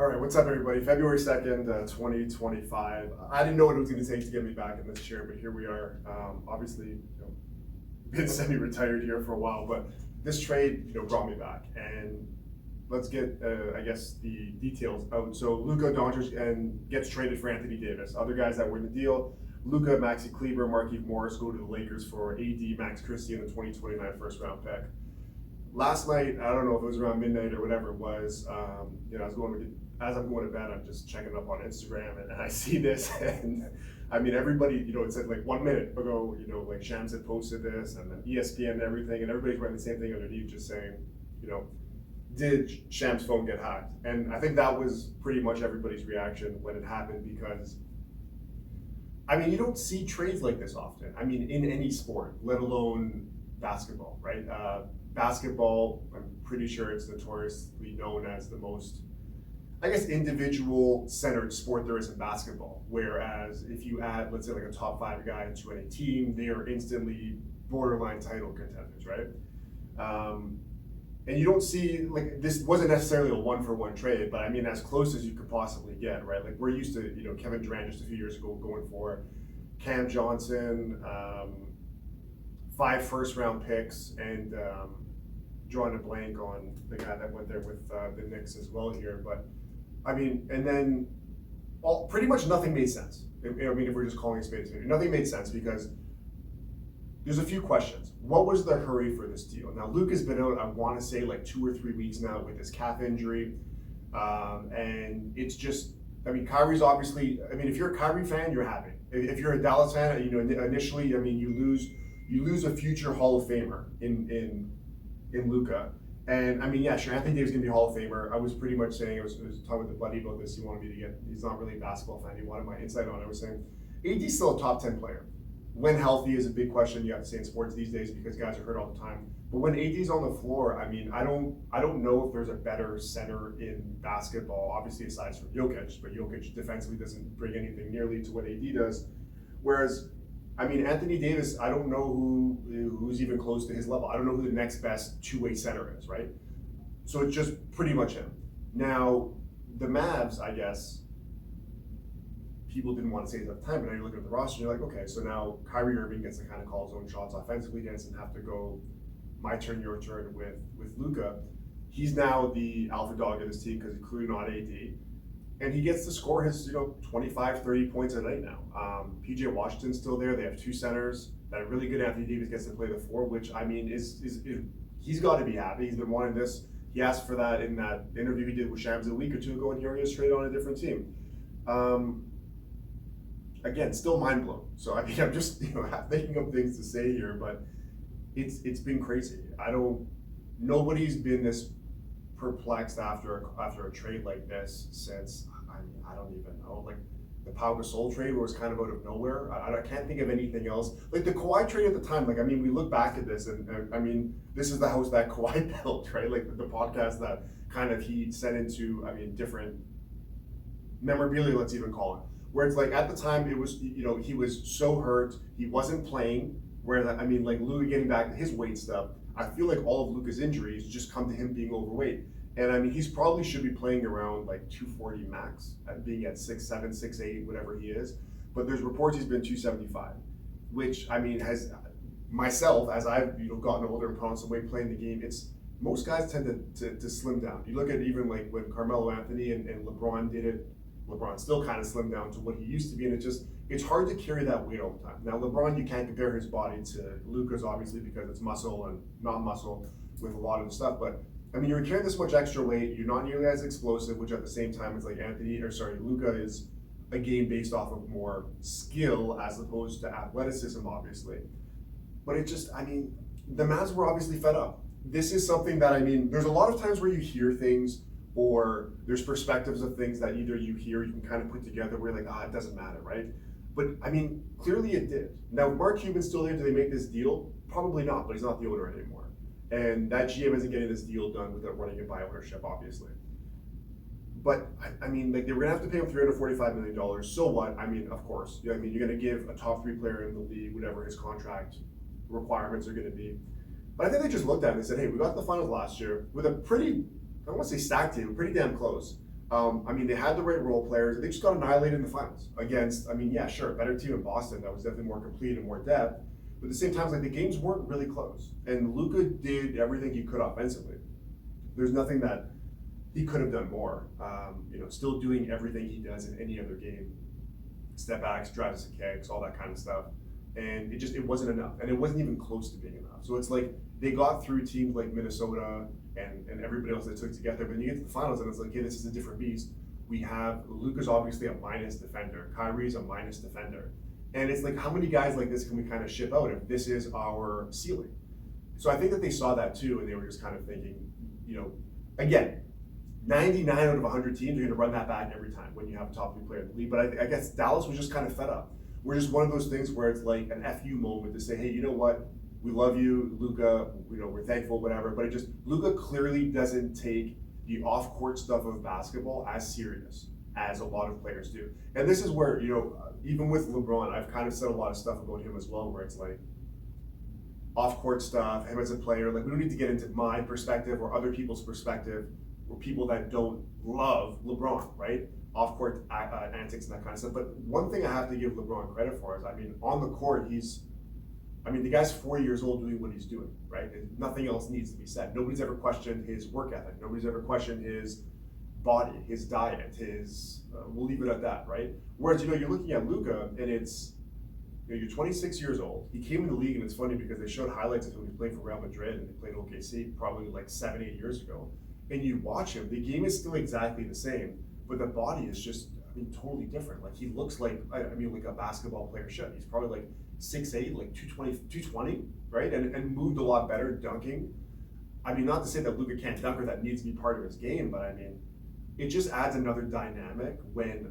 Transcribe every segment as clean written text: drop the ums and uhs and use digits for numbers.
All right, what's up, everybody? February 2nd, 2025. I didn't know what it was going to take to get me back in this chair, but here we are. Obviously, been semi-retired here for a while, but this trade, brought me back. And let's get, I guess, the details out. So Luka Doncic gets traded for Anthony Davis. Other guys that were in the deal: Luka, Maxi Kleber, Markieff Morris go to the Lakers for AD, Max Christie, and the 2029 first-round pick. Last night, I don't know if it was around midnight or whatever it was, as I'm going to bed, I'm just checking up on Instagram and I see this, and I mean, everybody, it said like 1 minute ago, like Shams had posted this, and then ESPN and everything, and everybody's writing the same thing underneath, just saying, did Shams' phone get hacked? And I think that was pretty much everybody's reaction when it happened, because I mean, you don't see trades like this often. I mean, in any sport, let alone basketball, right? Basketball, I'm pretty sure it's notoriously known as the most, I guess, individual-centered sport there is in basketball. Whereas if you add, let's say, like a top 5 guy into any team, they are instantly borderline title contenders, right? And you don't see, like, this wasn't necessarily a one-for-one trade, but I mean, as close as you could possibly get, right? Like, we're used to, Kevin Durant just a few years ago going for Cam Johnson, 5 first-round picks, and drawing a blank on the guy that went there with the Knicks as well here. But I mean, and then pretty much nothing made sense. I mean, if we're just calling it spade, nothing made sense, because there's a few questions. What was the hurry for this deal? Now, Luka's been out, I want to say, like 2 or 3 weeks now with his calf injury. And it's just, I mean, Kyrie's obviously, I mean, if you're a Kyrie fan, you're happy. If you're a Dallas fan, initially, I mean, you lose a future Hall of Famer in Luka. And I mean, yeah, sure, Anthony Davis is going to be a Hall of Famer. I was pretty much saying, I was talking with the buddy about this. He wanted me to get, he's not really a basketball fan. He wanted my insight on it. I was saying, AD's still a top 10 player. When healthy is a big question you have to say in sports these days, because guys are hurt all the time. But when AD's on the floor, I mean, I don't know if there's a better center in basketball, obviously aside from Jokic, but Jokic defensively doesn't bring anything nearly to what AD does. Whereas, I mean, Anthony Davis, I don't know who's even close to his level. I don't know who the next best two-way center is, right? So it's just pretty much him. Now, the Mavs, I guess, people didn't want to say it at the time, but now you look at the roster and you're like, okay, so now Kyrie Irving gets to kind of call his own shots offensively. He doesn't have to go my turn, your turn with Luka. He's now the alpha dog of this team because he's clearly not AD. And he gets to score his 25, 30 points a night now. PJ Washington's still there. They have 2 centers. That really good Anthony Davis gets to play the 4, which, I mean, is he's got to be happy. He's been wanting this. He asked for that in that interview he did with Shams a week or 2 ago, and here he is traded on a different team. Again, still mind blown. So I mean, I'm just thinking of things to say here, but it's been crazy. Nobody's been this perplexed after a trade like this since, I don't even know, like the Pau Gasol trade, where it was kind of out of nowhere. I can't think of anything else. Like the Kawhi trade at the time, like, I mean, we look back at this and I mean, this is the house that Kawhi built, right? Like the podcast that kind of he sent into, I mean, different memorabilia, let's even call it. Where it's like, at the time, it was, he was so hurt, he wasn't playing, where, I mean, like Luka getting back to his weight stuff, I feel like all of Luka's injuries just come to him being overweight. And I mean, he's probably should be playing around like 240 max, at being at 6'7", 6'8", whatever he is. But there's reports he's been 275, which, I mean, has, myself, as I've gotten older and put on some weight playing the game, most guys tend to slim down. You look at even like when Carmelo Anthony and LeBron did it, LeBron still kind of slimmed down to what he used to be, and it's hard to carry that weight all the time. Now, LeBron, you can't compare his body to Luka's, obviously, because it's muscle and non-muscle with a lot of the stuff, but I mean, you're carrying this much extra weight, you're not nearly as explosive, which at the same time is like Luka is a game based off of more skill as opposed to athleticism, obviously. But it just, I mean, the Mavs were obviously fed up. This is something that, I mean, there's a lot of times where you hear things, or there's perspectives of things that either you hear, you can kind of put together where you're like, it doesn't matter, right? But I mean, clearly it did. Now, Mark Cuban's still there. Do they make this deal? Probably not, but he's not the owner anymore. And that GM isn't getting this deal done without running it by ownership, obviously. But I mean, like, they were gonna have to pay him $345 million. So what? I mean, of course. I mean, you're gonna give a top 3 player in the league whatever his contract requirements are gonna be. But I think they just looked at it and said, hey, we got to the finals last year with a pretty, I don't want to say stacked team, pretty damn close. I mean, they had the right role players. They just got annihilated in the finals against, I mean, yeah, sure, better team in Boston that was definitely more complete and more depth. But at the same time, like the games weren't really close. And Luka did everything he could offensively. There's nothing that he could have done more. Still doing everything he does in any other game. Step backs, drives and kicks, all that kind of stuff. And it wasn't enough. And it wasn't even close to being enough. So it's like they got through teams like Minnesota and everybody else that took to get there. But then you get to the finals and it's like, okay, this is a different beast. We have Luka's obviously a minus defender. Kyrie's a minus defender. And it's like, how many guys like this can we kind of ship out if this is our ceiling? So I think that they saw that too, and they were just kind of thinking, again, 99 out of 100 teams are going to run that back every time when you have a top 3 player in the league. But I guess Dallas was just kind of fed up. We're just one of those things where it's like an FU moment to say, hey, you know what? We love you, Luka. We're thankful, whatever. But Luka clearly doesn't take the off-court stuff of basketball as serious as a lot of players do. And this is where, even with LeBron, I've kind of said a lot of stuff about him as well, where it's like off-court stuff, him as a player. Like, we don't need to get into my perspective or other people's perspective, or people that don't love LeBron, right? Off-court antics and that kind of stuff. But one thing I have to give LeBron credit for is, on the court, the guy's 40 years old doing what he's doing, right? And nothing else needs to be said. Nobody's ever questioned his work ethic. Nobody's ever questioned his body, his diet, we'll leave it at that, right? Whereas, you're looking at Luka and it's, you're 26 years old. He came in the league and it's funny because they showed highlights of him when he played for Real Madrid and he played OKC probably like 7-8 years ago. And you watch him, the game is still exactly the same, but the body is just, totally different. Like, he looks like a basketball player should. He's probably like 6'8", like 220, right? And moved a lot better dunking. Not to say that Luka can't dunk or that needs to be part of his game, but it just adds another dynamic when,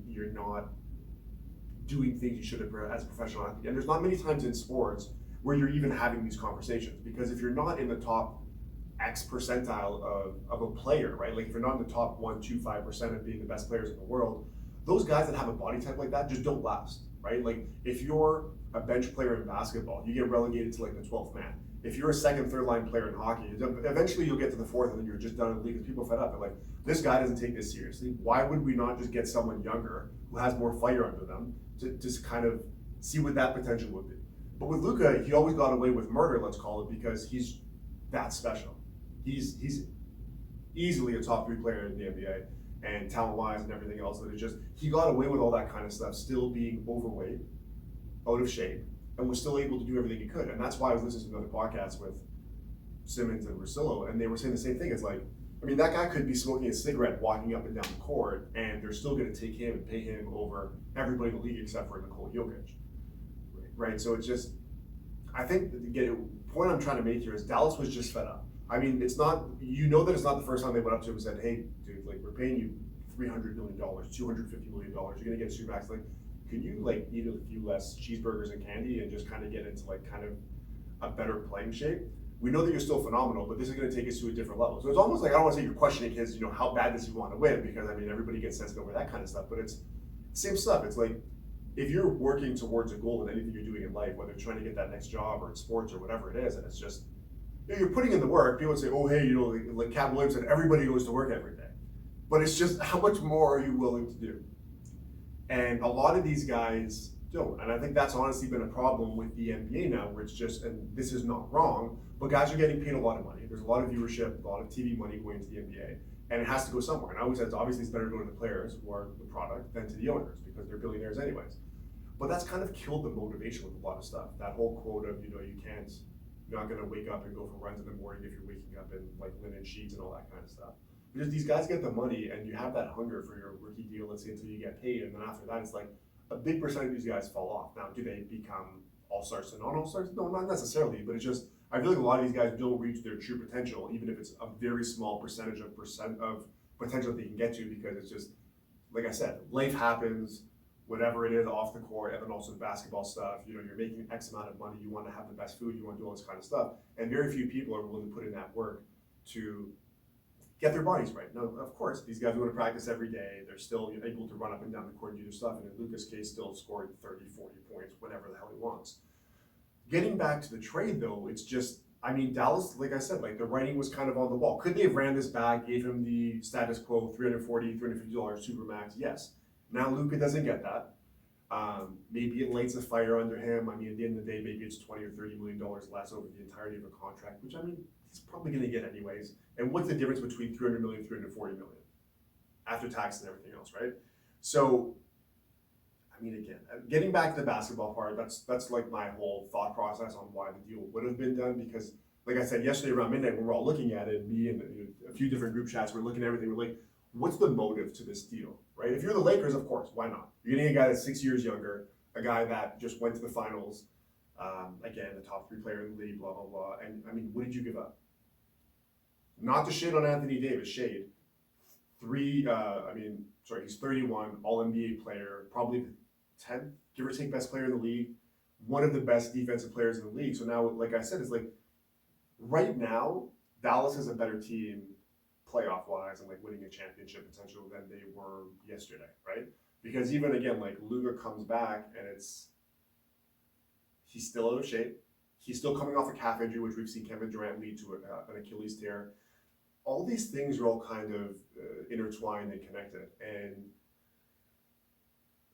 you're not doing things you should have as a professional athlete. And there's not many times in sports where you're even having these conversations, because if you're not in the top X percentile of a player, right? Like, if you're not in the top 1, 2, 5% of being the best players in the world, those guys that have a body type like that just don't last, right? Like, if you're a bench player in basketball, you get relegated to like the 12th man. If you're a second, third line player in hockey, eventually you'll get to the 4th and then you're just done in the league because people are fed up. They're like, this guy doesn't take this seriously. Why would we not just get someone younger who has more fire under them to just kind of see what that potential would be? But with Luka, he always got away with murder, let's call it, because he's that special. He's easily a top 3 player in the NBA, and talent-wise and everything else. That he got away with all that kind of stuff, still being overweight, out of shape, and was still able to do everything he could. And that's why I was listening to another podcast with Simmons and Russillo, and they were saying the same thing. It's like, that guy could be smoking a cigarette walking up and down the court, and they're still going to take him and pay him over everybody in the league except for Nikola Jokic, right? So it's just, I think the point I'm trying to make here is Dallas was just fed up. It's not, that it's not the first time they went up to him and said, hey, dude, like, we're paying you $300 million, $250 million, you're going to get a Supermax. Like, can you, like, eat a few less cheeseburgers and candy and just kind of get into, like, kind of a better playing shape? We know that you're still phenomenal, but this is going to take us to a different level. So it's almost like, I don't want to say you're questioning his, how bad does he want to win? Because, everybody gets sensitive over that kind of stuff, but it's same stuff. It's like, if you're working towards a goal in anything you're doing in life, whether you're trying to get that next job or in sports or whatever it is, and it's just, you're putting in the work. People say, oh, hey, like Cat Williams said, everybody goes to work every day. But it's just, how much more are you willing to do? And a lot of these guys don't. And I think that's honestly been a problem with the NBA now, where it's just, and this is not wrong, but guys are getting paid a lot of money. There's a lot of viewership, a lot of TV money going into the NBA, and it has to go somewhere. And I always said, obviously it's better to go to the players who are the product than to the owners, because they're billionaires anyways. But that's kind of killed the motivation with a lot of stuff. That whole quote of, you're not going to wake up and go for runs in the morning if you're waking up in like linen sheets and all that kind of stuff. Because these guys get the money and you have that hunger for your rookie deal, let's say, until you get paid. And then after that, it's like a big percentage of these guys fall off. Now, do they become all-stars and non-all-stars? No, not necessarily. But it's just, I feel like a lot of these guys don't reach their true potential, even if it's a very small percentage of potential that they can get to, because it's just, like I said, life happens. Whatever it is off the court, and then also the basketball stuff, you're making X amount of money, you want to have the best food, you want to do all this kind of stuff. And very few people are willing to put in that work to get their bodies right. Now, of course, these guys go to practice every day, they're still able to run up and down the court and do their stuff, and in Luka's case, still scored 30, 40 points, whatever the hell he wants. Getting back to the trade though, it's just, I mean, Dallas, like I said, like the writing was kind of on the wall. Could they have ran this back, gave him the status quo, $340, $350 supermax? Yes. Now Luka doesn't get that. Maybe it lights a fire under him. I mean, at the end of the day, maybe it's $20 or $30 million less over the entirety of a contract, which I mean, he's probably going to get anyways. And what's the difference between 300 million and 340 million after tax and everything else, right? So, I mean, again, getting back to the basketball part, that's like my whole thought process on why the deal would have been done. Because, like I said yesterday around midnight, when we're all looking at it, me and a few different group chats, we're looking at everything. We're like, what's the motive to this deal, right? If you're the Lakers, of course, why not? You're getting a guy that's 6 years younger, a guy that just went to the finals, again, the top 3 player in the league, blah, blah, blah. And I mean, what did you give up? Not to shade on Anthony Davis, shade. He's 31, all NBA player, probably the 10th, give or take, best player in the league, one of the best defensive players in the league. So now, like I said, it's like, right now, Dallas is a better team playoff wise and like winning a championship potential than they were yesterday, right? Because even again, like Luka comes back and he's still out of shape. He's still coming off a calf injury, which we've seen Kevin Durant lead to an Achilles tear. All these things are all kind of intertwined and connected. And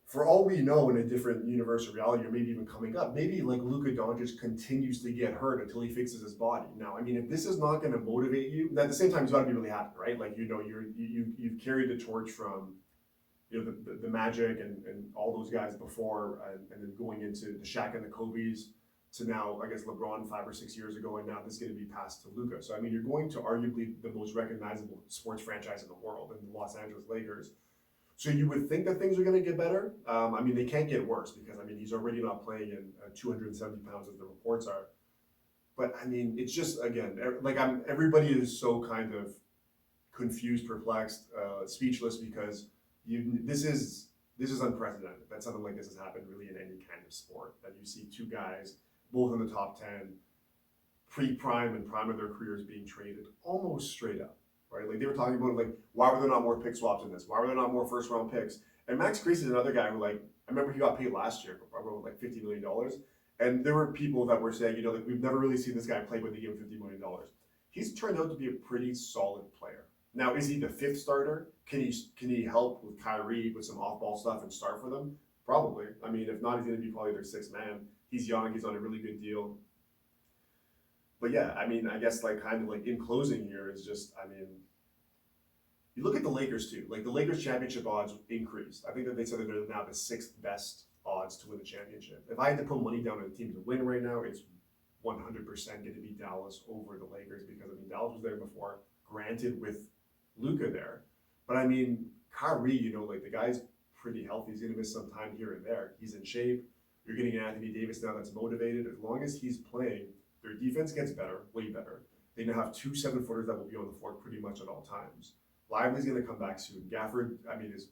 for all we know, in a different universe or reality, or maybe even coming up, maybe like Luka Doncic continues to get hurt until he fixes his body. Now, I mean, if this is not going to motivate you, at the same time, you got to be really happy, right? Like, you know, you've carried the torch from, you know, the Magic and all those guys before, and then going into the Shaq and the Kobe's to now, I guess, LeBron 5 or 6 years ago, and now this is going to be passed to Luka. So, I mean, you're going to arguably the most recognizable sports franchise in the world, in the Los Angeles Lakers. So you would think that things are going to get better. I mean, they can't get worse because, I mean, he's already not playing in 270 pounds as the reports are. But, I mean, it's just, again, like everybody is so kind of confused, perplexed, speechless because this is unprecedented. That something like this has happened really in any kind of sport. That you see 2 guys, both in the top 10, pre-prime and prime of their careers being traded almost straight up. Right, like they were talking about, like, why were there not more pick swaps in this? Why were there not more first round picks? And Max Creasy is another guy who, like, I remember he got paid last year, about like $50 million. And there were people that were saying, you know, like, we've never really seen this guy play, but they give him $50 million. He's turned out to be a pretty solid player. Now, is he the 5th starter? Can he help with Kyrie with some off ball stuff and start for them? Probably. I mean, if not, he's going to be probably their 6th man. He's young. He's on a really good deal. But yeah, I mean, I guess like kind of like in closing here is just, I mean, you look at the Lakers too. Like the Lakers championship odds increased. I think that they said that they're now the 6th best odds to win the championship. If I had to put money down on a team to win right now, it's 100% going to be Dallas over the Lakers because, I mean, Dallas was there before, granted with Luka there. But I mean, Kyrie, you know, like the guy's pretty healthy. He's going to miss some time here and there. He's in shape. You're getting Anthony Davis now that's motivated. As long as he's playing, their defense gets better, way better. They now have 2 7-footers that will be on the floor pretty much at all times. Lively's going to come back soon. Gafford, I mean, is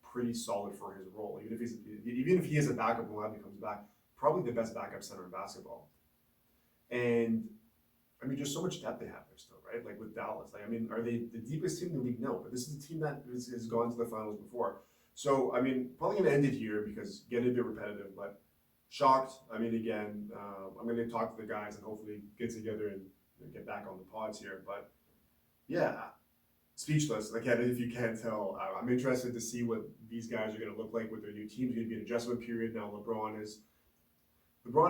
pretty solid for his role. Even if he is a backup when Lively comes back, probably the best backup center in basketball. And I mean, just so much depth they have there still, right? Like with Dallas. Like, I mean, are they the deepest team in the league? No, but this is a team that has gone to the finals before. So, I mean, probably going to end it here because getting a bit repetitive, but shocked. I mean, again, I'm going to talk to the guys and hopefully get together and get back on the pods here. But yeah, speechless. Again, if you can't tell, I'm interested to see what these guys are going to look like with their new teams. Going to be an adjustment period. Now, LeBron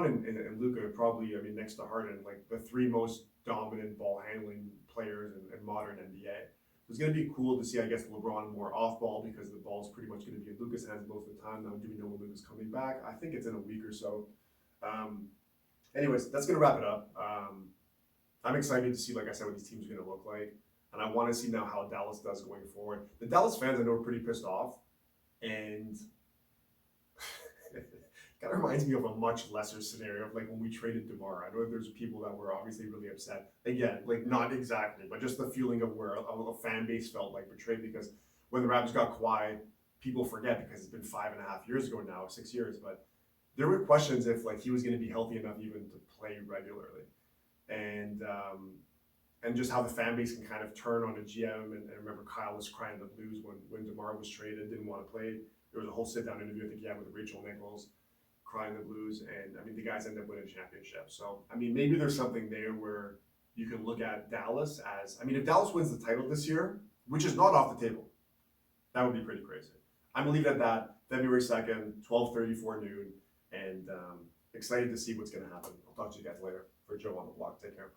and Luka are probably, I mean, next to Harden, like the 3 most dominant ball handling players in modern NBA. So it's going to be cool to see, I guess, LeBron more off ball because the ball's pretty much going to be in Luka's hands most of the time. Now, do we know when Luka's coming back? I think it's in a week or so. Anyways, that's going to wrap it up. I'm excited to see, like I said, what these teams are going to look like. And I want to see now how Dallas does going forward. The Dallas fans, I know, are pretty pissed off. And kind of reminds me of a much lesser scenario of like when we traded DeMar. I know there's people that were obviously really upset. Again, like not exactly, but just the feeling of where a fan base felt like betrayed because when the Raptors got Kawhi, people forget because it's been 5.5 years ago now, 6 years. But there were questions if like he was going to be healthy enough even to play regularly, and just how the fan base can kind of turn on a GM. And I remember Kyle was crying the blues when DeMar was traded, didn't want to play. There was a whole sit down interview I think he had with Rachel Nichols. crying the blues, and I mean the guys end up winning championships. So I mean maybe there's something there where you can look at Dallas as, I mean if Dallas wins the title this year, which is not off the table, that would be pretty crazy. I'm gonna leave it at that. February 2nd, 12:34 noon, and excited to see what's gonna happen. I'll talk to you guys later. For Joe on the block, take care.